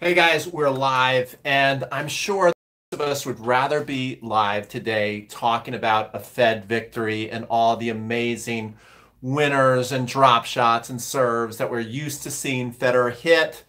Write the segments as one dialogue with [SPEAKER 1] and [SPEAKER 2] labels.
[SPEAKER 1] Hey guys, we're live, and I'm sure most of us would rather be live today talking about a Fed victory and all the amazing winners and drop shots and serves that we're used to seeing Federer hit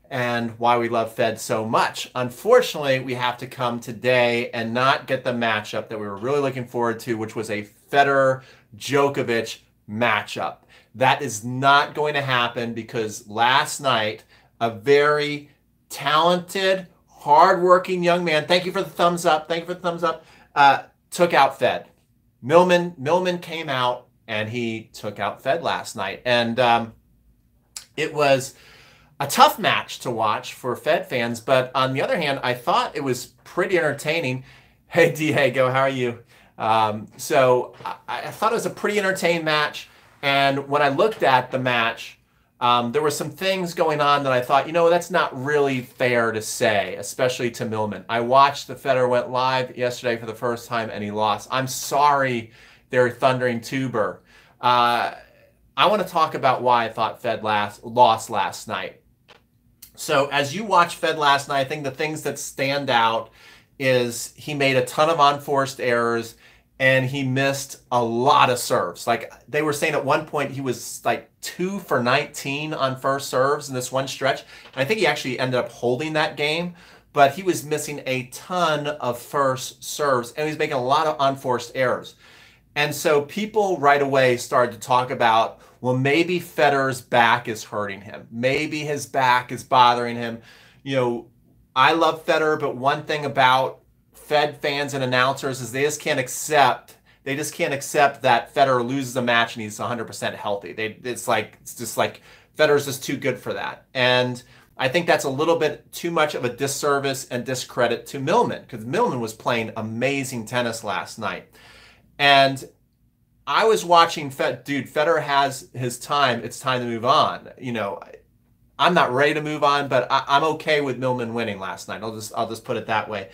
[SPEAKER 1] and why we love Fed so much. Unfortunately, we have to come today and not get the matchup that we were really looking forward to, which was a Federer-Djokovic matchup. That is not going to happen because last night, a very talented, hardworking young man. Thank you for the thumbs up. Thank you for the thumbs up. Took out Fed. Millman came out and he took out Fed last night, and it was a tough match to watch for Fed fans. But on the other hand, I thought it was pretty entertaining. Hey Diego, how are you? So I thought it was a pretty entertaining match. And when I looked at the match, there were some things going on that I thought, that's not really fair to say, especially to Millman. I watched the Federer went live yesterday for the first time and he lost. I'm sorry, they're thundering tuber. I want to talk about why I thought Fed lost last night. So as you watch Fed last night, I think the things that stand out is he made a ton of unforced errors and he missed a lot of serves. Like they were saying at one point, he was like 2 for 19 on first serves in this one stretch. And I think he actually ended up holding that game, but he was missing a ton of first serves and he was making a lot of unforced errors. And so people right away started to talk about, well, maybe Federer's back is hurting him. Maybe his back is bothering him. I love Federer, but one thing about Fed fans and announcers is they just can't accept that Federer loses a match and he's 100% healthy. It's just like Federer's just too good for that. And I think that's a little bit too much of a disservice and discredit to Millman, because Millman was playing amazing tennis last night. And I was watching Federer has his time. It's time to move on. I'm not ready to move on, but I'm okay with Millman winning last night. I'll just put it that way,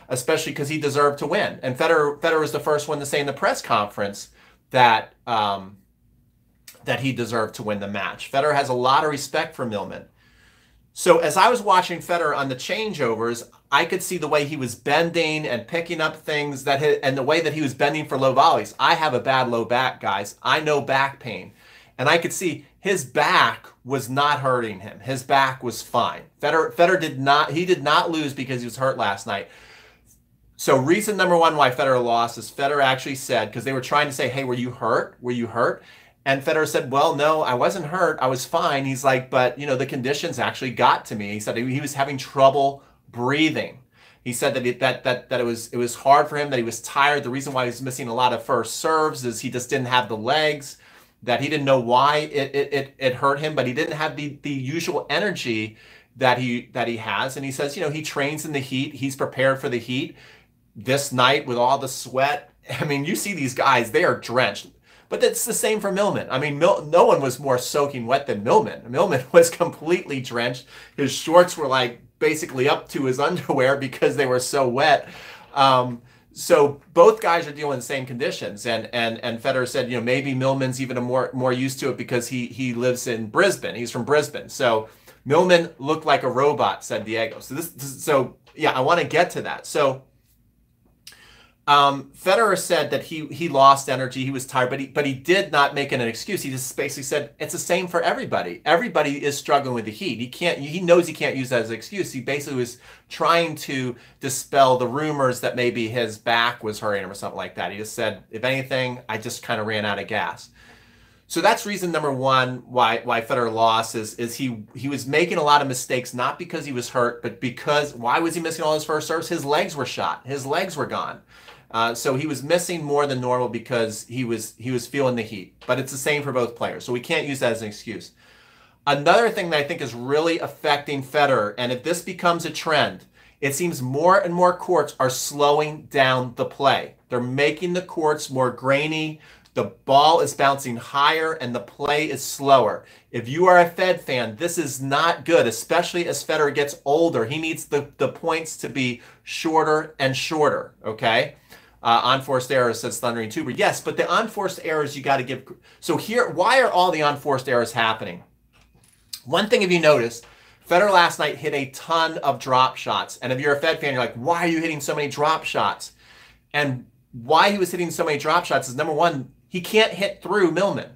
[SPEAKER 1] especially because he deserved to win. And Federer was the first one to say in the press conference that that he deserved to win the match. Federer has a lot of respect for Millman. So as I was watching Federer on the changeovers, I could see the way he was bending and picking up things and the way that he was bending for low volleys. I have a bad low back, guys. I know back pain. And I could see his back was not hurting him. His back was fine. Federer did not lose because he was hurt last night. So reason number one why Federer lost is Federer actually said, because they were trying to say, hey, were you hurt? Were you hurt? And Federer said, well, no, I wasn't hurt. I was fine. He's like, but, the conditions actually got to me. He said he was having trouble breathing. He said that it was hard for him, that he was tired. The reason why he was missing a lot of first serves is he just didn't have the legs, that he didn't know why it hurt him, but he didn't have the usual energy that he has. And he says, he trains in the heat. He's prepared for the heat. This night with all the sweat, I mean, you see these guys, they are drenched. But it's the same for Millman. I mean, no one was more soaking wet than Millman. Millman was completely drenched. His shorts were like basically up to his underwear because they were so wet. So both guys are dealing with the same conditions. And Federer said, maybe Millman's even more used to it because he lives in Brisbane. He's from Brisbane. So Millman looked like a robot, said Diego. So yeah, I want to get to that. So Federer said that he lost energy, he was tired, but he did not make it an excuse. He just basically said it's the same for everybody. Everybody is struggling with the heat. He knows he can't use that as an excuse. He basically was trying to dispel the rumors that maybe his back was hurting him or something like that. He just said, if anything, I just kind of ran out of gas. So that's reason number one why Federer lost is he was making a lot of mistakes, not because he was hurt, but because why was he missing all his first serves? His legs were shot. His legs were gone. So he was missing more than normal because he was feeling the heat. But it's the same for both players. So we can't use that as an excuse. Another thing that I think is really affecting Federer, and if this becomes a trend, it seems more and more courts are slowing down the play. They're making the courts more grainy. The ball is bouncing higher and the play is slower. If you are a Fed fan, this is not good, especially as Federer gets older. He needs the points to be shorter and shorter, okay? Unforced errors, says Thundering Tuber. Yes, but the unforced errors you got to give. So here, why are all the unforced errors happening? One thing, if you notice, Federer last night hit a ton of drop shots. And if you're a Fed fan, you're like, why are you hitting so many drop shots? And why he was hitting so many drop shots is, number one, he can't hit through Millman.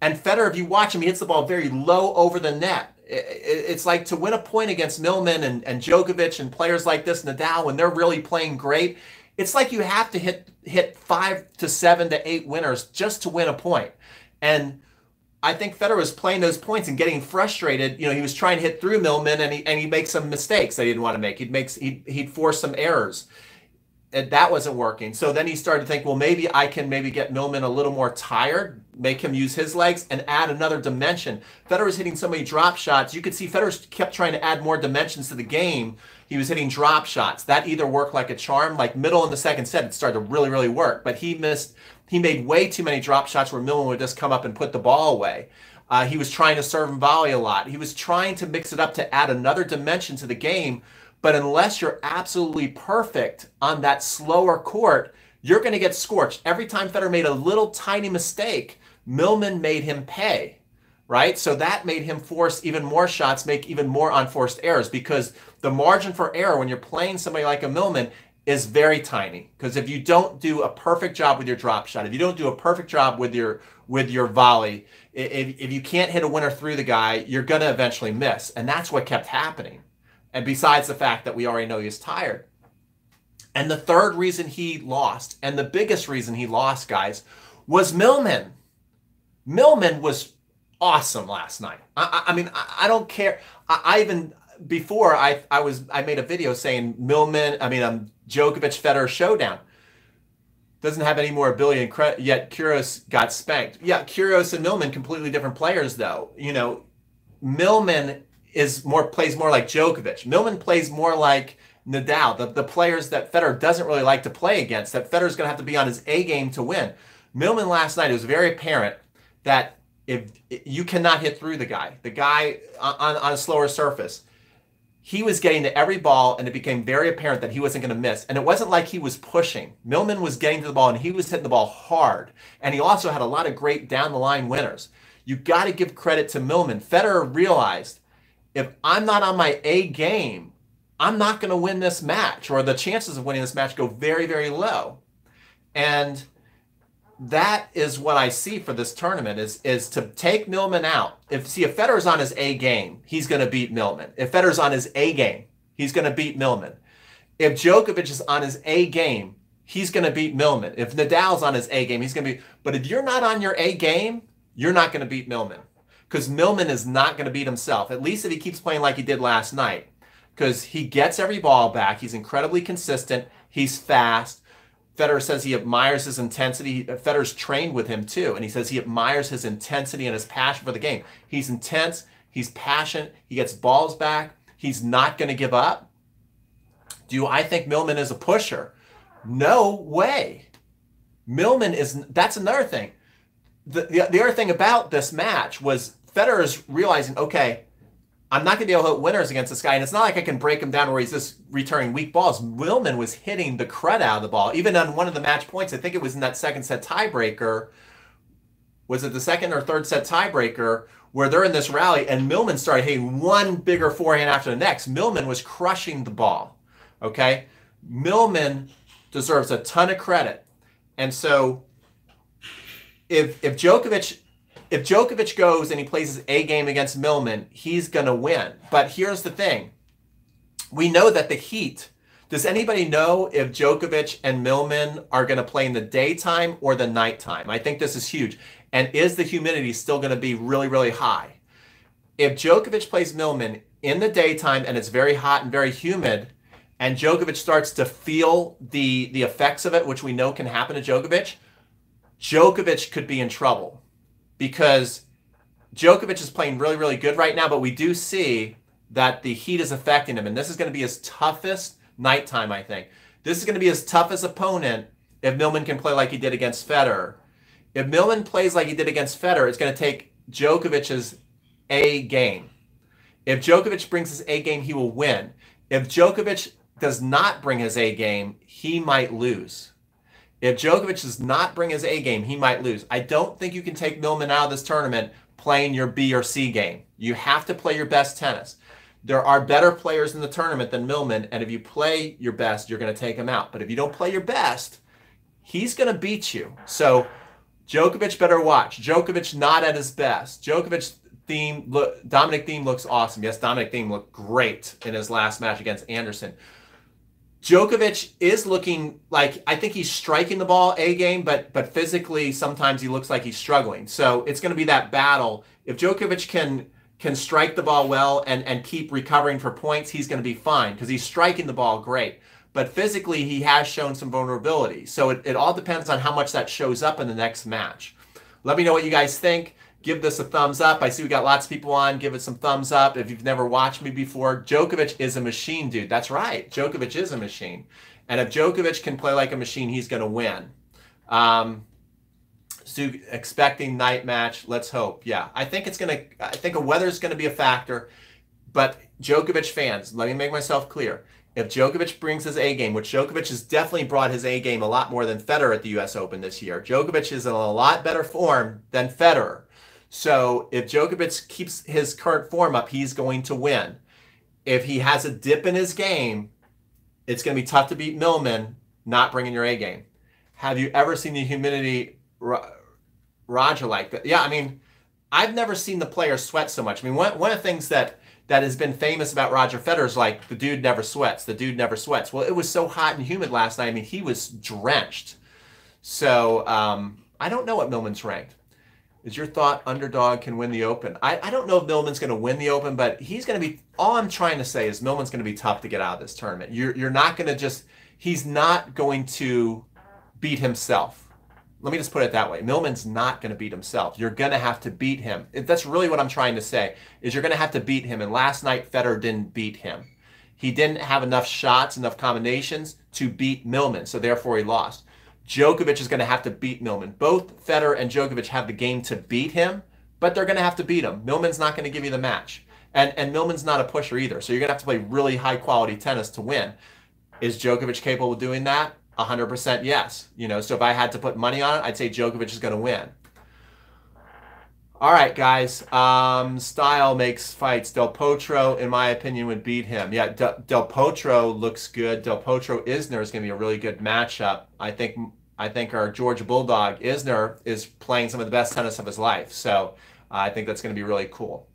[SPEAKER 1] And Federer, if you watch him, he hits the ball very low over the net. It's like to win a point against Millman and Djokovic and players like this, Nadal, when they're really playing great, it's like you have to hit 5 to 7 to 8 winners just to win a point. And I think Federer was playing those points and getting frustrated. You know, he was trying to hit through Millman, and he makes some mistakes that he didn't want to make. He'd force some errors. And that wasn't working. So then he started to think, well, maybe I can get Millman a little more tired, make him use his legs, and add another dimension. Federer was hitting so many drop shots. You could see Federer kept trying to add more dimensions to the game. He was hitting drop shots. That either worked like a charm, like middle in the second set, it started to really, really work. But he made way too many drop shots where Millman would just come up and put the ball away. He was trying to serve and volley a lot. He was trying to mix it up to add another dimension to the game. But unless you're absolutely perfect on that slower court, you're going to get scorched. Every time Federer made a little tiny mistake, Millman made him pay, right? So that made him force even more shots, make even more unforced errors, because the margin for error when you're playing somebody like a Millman is very tiny. Because if you don't do a perfect job with your drop shot, if you don't do a perfect job with your volley, if you can't hit a winner through the guy, you're going to eventually miss. And that's what kept happening. And besides the fact that we already know he's tired. And the third reason he lost, and the biggest reason he lost, guys, was Millman. Millman was awesome last night. I mean, I don't care. I even, before I made a video saying Djokovic Federer showdown. Doesn't have any more ability and credit, yet Kyrgios got spanked. Yeah, Kyrgios and Millman, completely different players though. You know, Millman plays more like Djokovic. Millman plays more like Nadal, the players that Federer doesn't really like to play against, that Federer's going to have to be on his A game to win. Millman last night, it was very apparent that if you cannot hit through the guy on a slower surface, he was getting to every ball, and it became very apparent that he wasn't going to miss. And it wasn't like he was pushing. Millman was getting to the ball, and he was hitting the ball hard. And he also had a lot of great down-the-line winners. You got to give credit to Millman. Federer realized, if I'm not on my A game, I'm not going to win this match, or the chances of winning this match go very, very low. And that is what I see for this tournament is to take Millman out. If Federer's on his A game, he's going to beat Millman. If Federer's on his A game, he's going to beat Millman. If Djokovic is on his A game, he's going to beat Millman. If Nadal's on his A game, he's going to beat. But if you're not on your A game, you're not going to beat Millman. Because Millman is not going to beat himself, at least if he keeps playing like he did last night. Because he gets every ball back. He's incredibly consistent. He's fast. Federer says he admires his intensity. Federer's trained with him too, and he says he admires his intensity and his passion for the game. He's intense. He's passionate. He gets balls back. He's not going to give up. Do I think Millman is a pusher? No way. Millman is. That's another thing. The other thing about this match was Federer's realizing, okay, I'm not going to be able to hit winners against this guy, and it's not like I can break him down where he's just returning weak balls. Millman was hitting the crud out of the ball. Even on one of the match points, I think it was in that second set tiebreaker. Was it the second or third set tiebreaker where they're in this rally, and Millman started hitting one bigger forehand after the next? Millman was crushing the ball, okay? Millman deserves a ton of credit. And so if Djokovic goes and he plays his A game against Millman, he's going to win. But here's the thing. We know that the heat, does anybody know if Djokovic and Millman are going to play in the daytime or the nighttime? I think this is huge. And is the humidity still going to be really, really high? If Djokovic plays Millman in the daytime and it's very hot and very humid, and Djokovic starts to feel the effects of it, which we know can happen to Djokovic, Djokovic could be in trouble. Because Djokovic is playing really, really good right now, but we do see that the heat is affecting him. And this is going to be his toughest nighttime, I think. This is going to be his toughest opponent if Millman can play like he did against Federer. If Millman plays like he did against Federer, it's going to take Djokovic's A game. If Djokovic brings his A game, he will win. If Djokovic does not bring his A game, he might lose. If Djokovic does not bring his A game, he might lose. I don't think you can take Millman out of this tournament playing your B or C game. You have to play your best tennis. There are better players in the tournament than Millman, and if you play your best, you're going to take him out. But if you don't play your best, he's going to beat you. So Djokovic better watch. Djokovic not at his best. Djokovic Dominic Thiem looks awesome. Yes, Dominic Thiem looked great in his last match against Anderson. Djokovic is looking like, I think he's striking the ball A game, but physically sometimes he looks like he's struggling. So it's going to be that battle. If Djokovic can strike the ball well and keep recovering for points, he's going to be fine because he's striking the ball great. But physically, he has shown some vulnerability. So it all depends on how much that shows up in the next match. Let me know what you guys think. Give this a thumbs up. I see we got lots of people on. Give it some thumbs up. If you've never watched me before, Djokovic is a machine, dude. That's right. Djokovic is a machine. And if Djokovic can play like a machine, he's going to win. So expecting night match. Let's hope. Yeah, I think the weather's going to be a factor. But Djokovic fans, let me make myself clear. If Djokovic brings his A game, which Djokovic has definitely brought his A game a lot more than Federer at the U.S. Open this year. Djokovic is in a lot better form than Federer. So if Djokovic keeps his current form up, he's going to win. If he has a dip in his game, it's going to be tough to beat Millman not bringing your A game. Have you ever seen the humidity, Roger, like that? Yeah, I mean, I've never seen the player sweat so much. I mean, one of the things that has been famous about Roger Federer is like, the dude never sweats. The dude never sweats. Well, it was so hot and humid last night. I mean, he was drenched. So I don't know what Millman's ranked. Is your thought underdog can win the Open? I don't know if Millman's going to win the Open, but he's going to be, all I'm trying to say is Millman's going to be tough to get out of this tournament. You're not going to just, he's not going to beat himself. Let me just put it that way. Millman's not going to beat himself. You're going to have to beat him. That's really what I'm trying to say, is you're going to have to beat him. And last night, Federer didn't beat him. He didn't have enough shots, enough combinations to beat Millman, so therefore he lost. Djokovic is going to have to beat Millman. Both Federer and Djokovic have the game to beat him, but they're going to have to beat him. Millman's not going to give you the match. And Millman's not a pusher either, so you're going to have to play really high-quality tennis to win. Is Djokovic capable of doing that? 100% yes. You know, so if I had to put money on it, I'd say Djokovic is going to win. All right, guys. Style makes fights. Del Potro, in my opinion, would beat him. Yeah, Del Potro looks good. Del Potro Isner is going to be a really good matchup. I think our Georgia Bulldog Isner is playing some of the best tennis of his life. So I think that's going to be really cool.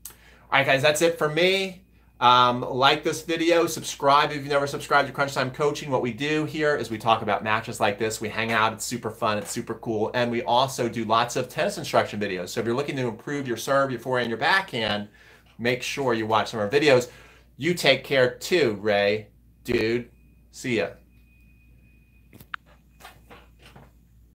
[SPEAKER 1] All right, guys, that's it for me. Like this video, subscribe if you've never subscribed to Crunch Time Coaching. What we do here is we talk about matches like this. We hang out. It's super fun. It's super cool. And we also do lots of tennis instruction videos. So if you're looking to improve your serve, your forehand, your backhand, make sure you watch some of our videos. You take care too, Ray. Dude, see ya.